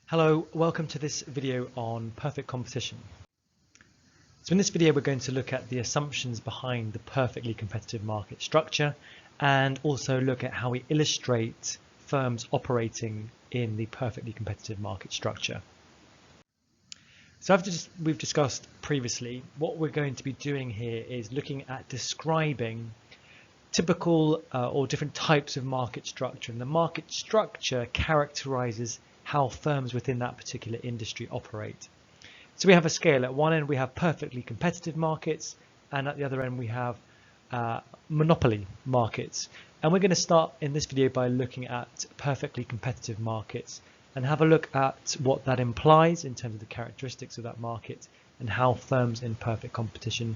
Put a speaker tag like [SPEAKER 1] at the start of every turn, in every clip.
[SPEAKER 1] Hello, welcome to this video on perfect competition. So in this video we're going to look at the assumptions behind the perfectly competitive market structure and also look at how we illustrate firms operating in the perfectly competitive market structure. So we've discussed previously, what we're going to be doing here is looking at describing typical or different types of market structure, and the market structure characterizes how firms within that particular industry operate. So we have a scale. At one end we have perfectly competitive markets, and at the other end we have monopoly markets. And we're going to start in this video by looking at perfectly competitive markets and have a look at what that implies in terms of the characteristics of that market and how firms in perfect competition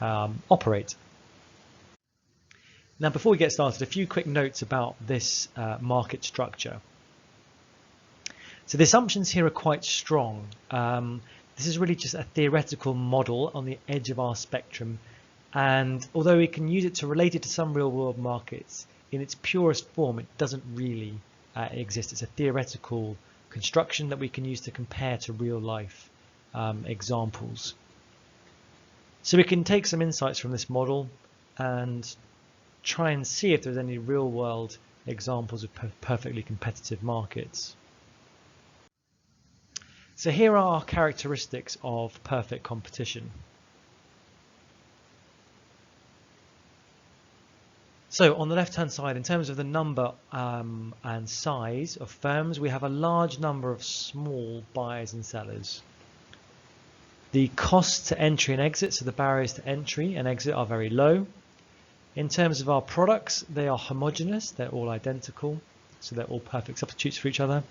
[SPEAKER 1] operate. Now, before we get started, a few quick notes about this market structure. So the assumptions here are quite strong. This is really just a theoretical model on the edge of our spectrum, and although we can use it to relate it to some real-world markets, in its purest form it doesn't really exist. It's a theoretical construction that we can use to compare to real-life examples. So we can take some insights from this model and try and see if there's any real-world examples of perfectly competitive markets. So here are our characteristics of perfect competition. So on the left-hand side, in terms of the number and size of firms, we have a large number of small buyers and sellers. The costs to entry and exit, so the barriers to entry and exit, are very low. In terms of our products, they are homogeneous, they're all identical, so they're all perfect substitutes for each other.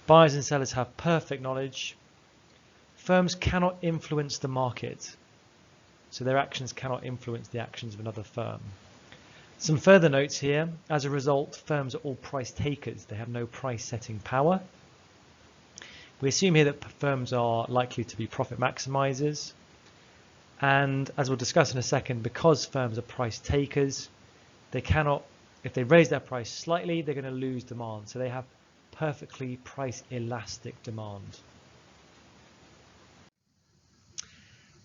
[SPEAKER 1] Buyers and sellers have perfect knowledge. Firms cannot influence the market, so their actions cannot influence the actions of another firm. Some further notes here. As a result, firms are all price takers. They have no price setting power. We assume here that firms are likely to be profit maximizers. And as we'll discuss in a second, because firms are price takers, they cannot, if they raise their price slightly, they're going to lose demand. So they have perfectly price elastic demand.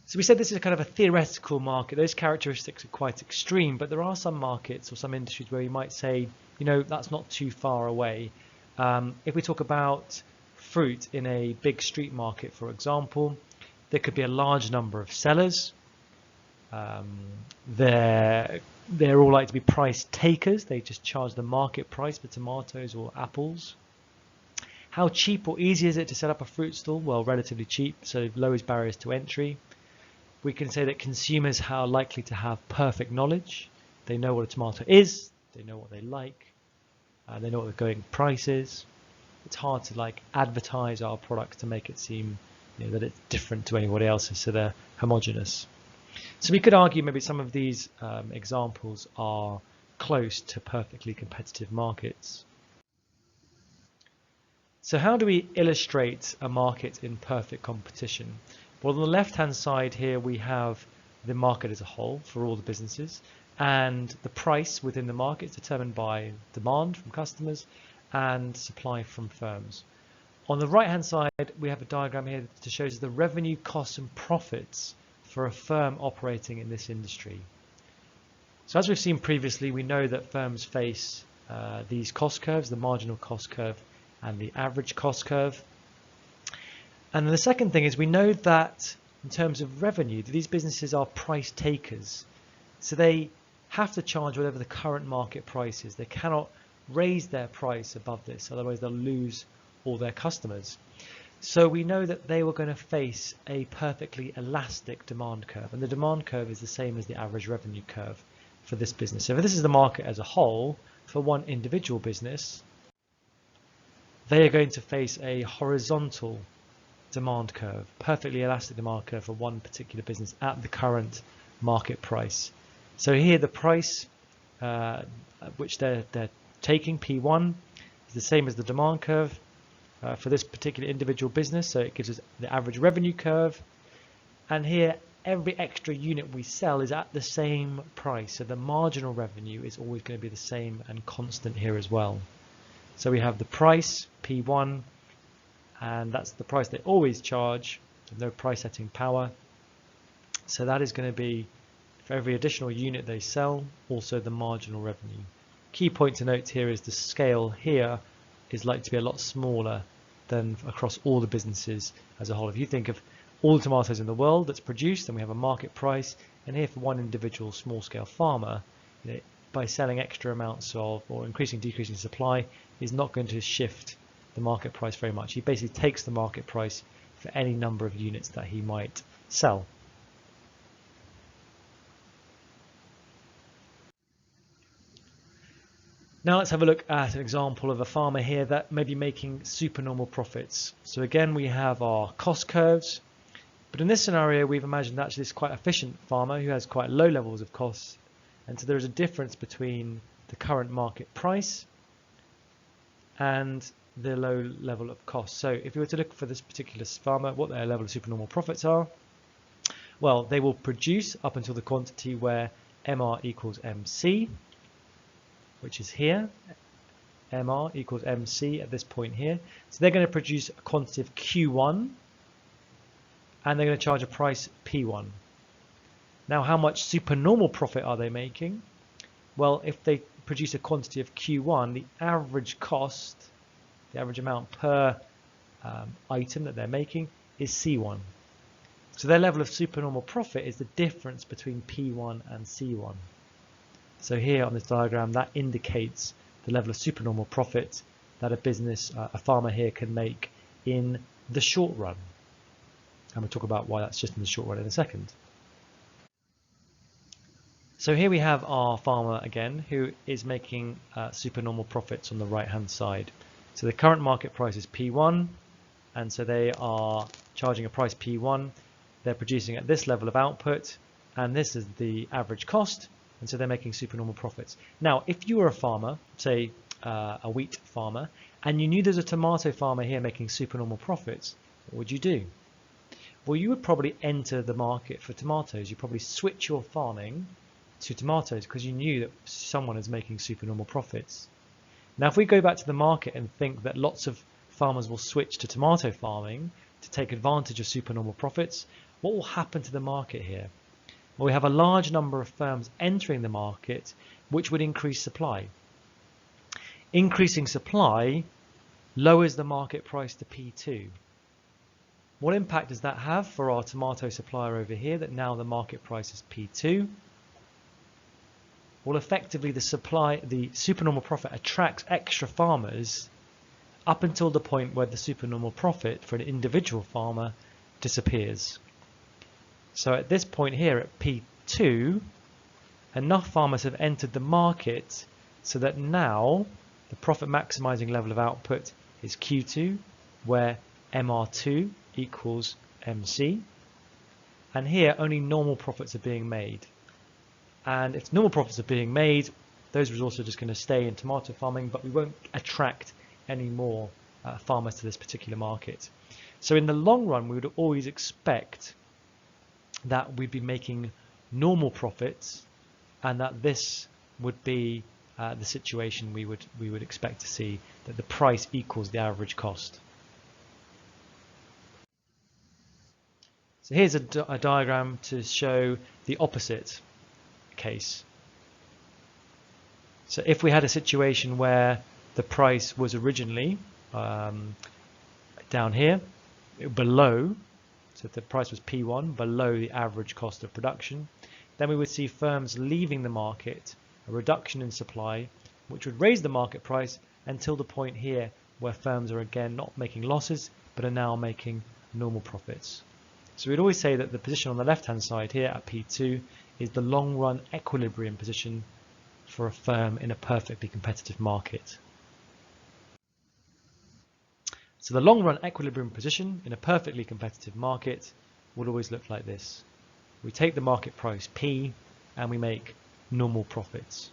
[SPEAKER 1] So we said this is kind of a theoretical market. Those characteristics are quite extreme, but there are some markets or some industries where you might say, you know, that's not too far away. If we talk about fruit in a big street market, for example, there could be a large number of sellers. They're all like to be price takers. They just charge the market price for tomatoes or apples. How cheap or easy is it to set up a fruit stall? Well, relatively cheap, so lowers barriers to entry. We can say that consumers are likely to have perfect knowledge. They know what a tomato is, they know what they like, they know what the going price is. It's hard to advertise our products to make it seem that it's different to anybody else's, so they're homogeneous. So we could argue maybe some of these examples are close to perfectly competitive markets. So how do we illustrate a market in perfect competition? Well, on the left-hand side here we have the market as a whole for all the businesses, and the price within the market is determined by demand from customers and supply from firms. On the right-hand side we have a diagram here that shows the revenue, costs and profits for a firm operating in this industry. So as we've seen previously, we know that firms face these cost curves, the marginal cost curve and the average cost curve. And the second thing is we know that in terms of revenue, these businesses are price takers. So they have to charge whatever the current market price is. They cannot raise their price above this, otherwise they'll lose all their customers. So we know that they were going to face a perfectly elastic demand curve, and the demand curve is the same as the average revenue curve for this business. So if this is the market as a whole, for one individual business, they are going to face a horizontal demand curve, perfectly elastic demand curve for one particular business at the current market price. So here the price which they're taking, P1, is the same as the demand curve for this particular individual business, so it gives us the average revenue curve. And here every extra unit we sell is at the same price, so the marginal revenue is always going to be the same and constant here as well. So we have the price P1 and that's the price they always charge, no price setting power. So that is going to be, for every additional unit they sell, also the marginal revenue. Key point to note here is the scale here is likely to be a lot smaller than across all the businesses as a whole. If you think of all the tomatoes in the world that's produced, then we have a market price, and here for one individual small scale farmer, by selling extra amounts of, or decreasing supply, is not going to shift the market price very much. He basically takes the market price for any number of units that he might sell. Now let's have a look at an example of a farmer here that may be making supernormal profits. So again, we have our cost curves, but in this scenario, we've imagined actually this quite efficient farmer who has quite low levels of costs. And so there is a difference between the current market price and the low level of cost. So if you were to look for this particular farmer, what their level of supernormal profits are, well, they will produce up until the quantity where MR equals MC, which is here. MR equals MC at this point here. So they're going to produce a quantity of Q1, and they're going to charge a price P1. Now, how much supernormal profit are they making? Well, if they produce a quantity of Q1, the average cost, the average amount per item that they're making, is C1. So their level of supernormal profit is the difference between P1 and C1. So here on this diagram, that indicates the level of supernormal profit that a business, a farmer here, can make in the short run. And we'll talk about why that's just in the short run in a second. So here we have our farmer again, who is making supernormal profits on the right-hand side. So the current market price is P1, and so they are charging a price P1. They're producing at this level of output, and this is the average cost, and so they're making supernormal profits. Now, if you were a farmer, say a wheat farmer, and you knew there's a tomato farmer here making supernormal profits, what would you do? Well, you would probably enter the market for tomatoes. You probably switch your farming to tomatoes because you knew that someone is making supernormal profits. Now, if we go back to the market and think that lots of farmers will switch to tomato farming to take advantage of supernormal profits, what will happen to the market here? Well, we have a large number of firms entering the market, which would increase supply. Increasing supply lowers the market price to P2. What impact does that have for our tomato supplier over here, that now the market price is P2? Well, effectively the supernormal profit attracts extra farmers up until the point where the supernormal profit for an individual farmer disappears. So at this point here at P2, enough farmers have entered the market so that now the profit maximizing level of output is Q2, where MR2 equals MC. And here only normal profits are being made. And if normal profits are being made, those resources are just going to stay in tomato farming, but we won't attract any more farmers to this particular market. So in the long run, we would always expect that we'd be making normal profits, and that this would be the situation we would expect to see, that the price equals the average cost. So here's a diagram to show the opposite case. So if we had a situation where the price was originally down here below, so if the price was P1 below the average cost of production, then we would see firms leaving the market, a reduction in supply, which would raise the market price until the point here where firms are again not making losses but are now making normal profits. So we'd always say that the position on the left-hand side here at P2 is the long-run equilibrium position for a firm in a perfectly competitive market. So the long-run equilibrium position in a perfectly competitive market will always look like this. We take the market price P and we make normal profits.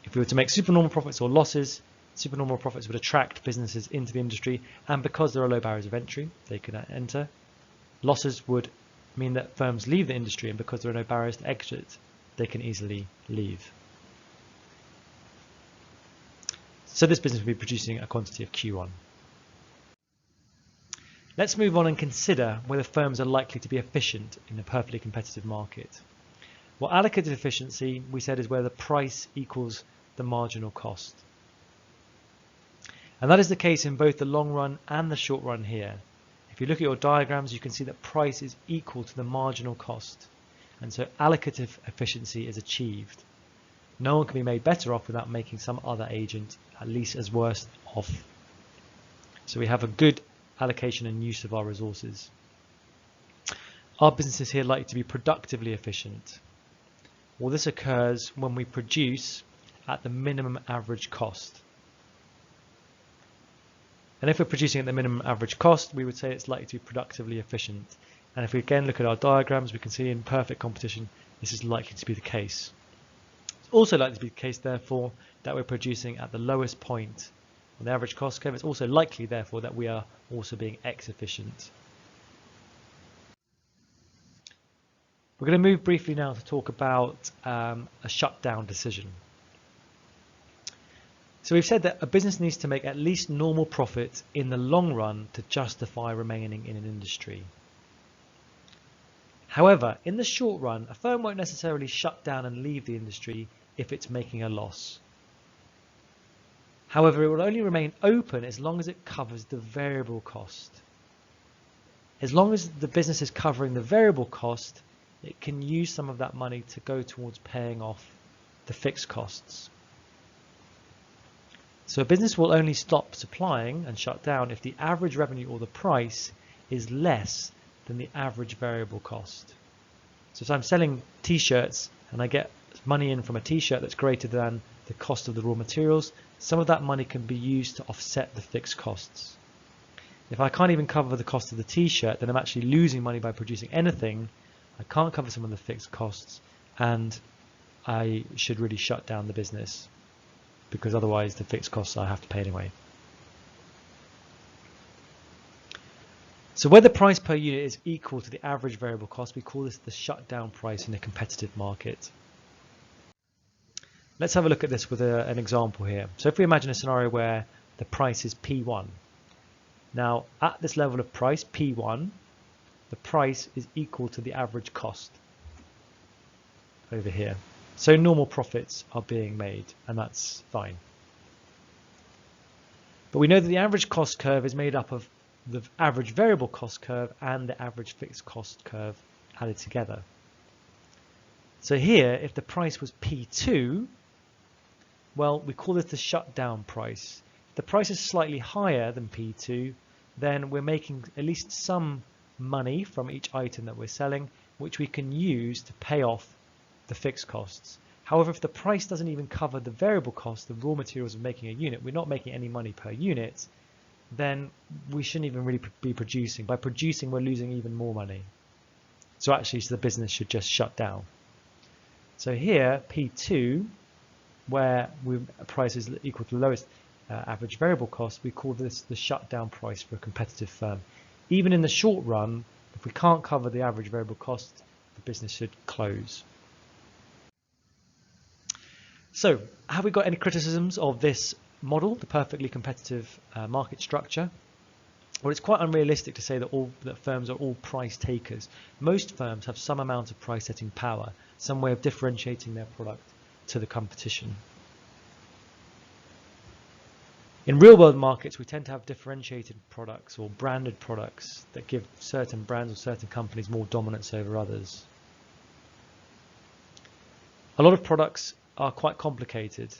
[SPEAKER 1] If we were to make supernormal profits or losses, supernormal profits would attract businesses into the industry, and because there are low barriers of entry, they could enter. Losses would mean that firms leave the industry, and because there are no barriers to exit, they can easily leave. So this business will be producing a quantity of Q1. Let's move on and consider whether firms are likely to be efficient in a perfectly competitive market. Well, allocated efficiency, we said, is where the price equals the marginal cost. And that is the case in both the long run and the short run here. If you look at your diagrams, you can see that price is equal to the marginal cost. And so allocative efficiency is achieved. No one can be made better off without making some other agent at least as worse off. So we have a good allocation and use of our resources. Our business is here likely to be productively efficient. Well, this occurs when we produce at the minimum average cost. And if we're producing at the minimum average cost, we would say it's likely to be productively efficient. And if we again look at our diagrams, we can see in perfect competition, this is likely to be the case. It's also likely to be the case, therefore, that we're producing at the lowest point on the average cost curve. It's also likely, therefore, that we are also being X efficient. We're going to move briefly now to talk about a shutdown decision. So we've said that a business needs to make at least normal profit in the long run to justify remaining in an industry. However, in the short run, a firm won't necessarily shut down and leave the industry if it's making a loss. However, it will only remain open as long as it covers the variable cost. As long as the business is covering the variable cost, it can use some of that money to go towards paying off the fixed costs. So a business will only stop supplying and shut down if the average revenue or the price is less than the average variable cost. So if I'm selling t-shirts and I get money in from a t-shirt that's greater than the cost of the raw materials, some of that money can be used to offset the fixed costs. If I can't even cover the cost of the t-shirt, then I'm actually losing money by producing anything. I can't cover some of the fixed costs, and I should really shut down the business, because otherwise the fixed costs I have to pay anyway. So where the price per unit is equal to the average variable cost, we call this the shutdown price in a competitive market. Let's have a look at this with an example here. So if we imagine a scenario where the price is P1. Now at this level of price, P1, the price is equal to the average cost over here. So normal profits are being made, and that's fine. But we know that the average cost curve is made up of the average variable cost curve and the average fixed cost curve added together. So here, if the price was P2, well, we call this the shutdown price. If the price is slightly higher than P2, then we're making at least some money from each item that we're selling, which we can use to pay off the fixed costs. However, if the price doesn't even cover the variable cost, the raw materials of making a unit, we're not making any money per unit, then we shouldn't even really be producing. By producing, we're losing even more money. So actually, the business should just shut down. So here, P2, where a price is equal to the lowest average variable cost, we call this the shutdown price for a competitive firm. Even in the short run, if we can't cover the average variable cost, the business should close. So, have we got any criticisms of this model, the perfectly competitive market structure? Well, it's quite unrealistic to say that firms are all price takers. Most firms have some amount of price setting power, some way of differentiating their product to the competition. In real world markets, we tend to have differentiated products or branded products that give certain brands or certain companies more dominance over others. A lot of products are quite complicated.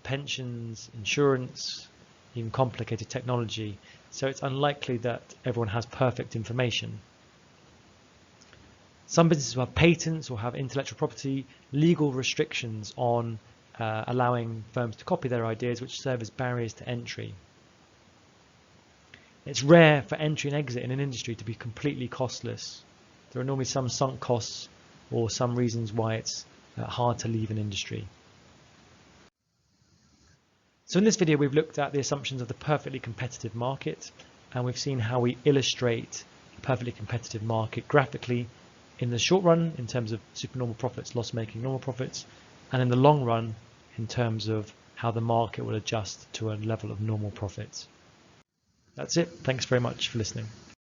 [SPEAKER 1] Pensions, insurance, even complicated technology. So it's unlikely that everyone has perfect information. Some businesses will have patents or have intellectual property, legal restrictions on allowing firms to copy their ideas, which serve as barriers to entry. It's rare for entry and exit in an industry to be completely costless. There are normally some sunk costs or some reasons why it's hard to leave an industry. So in this video, we've looked at the assumptions of the perfectly competitive market, and we've seen how we illustrate a perfectly competitive market graphically in the short run in terms of supernormal profits, loss-making normal profits, and in the long run in terms of how the market will adjust to a level of normal profits. That's it. Thanks very much for listening.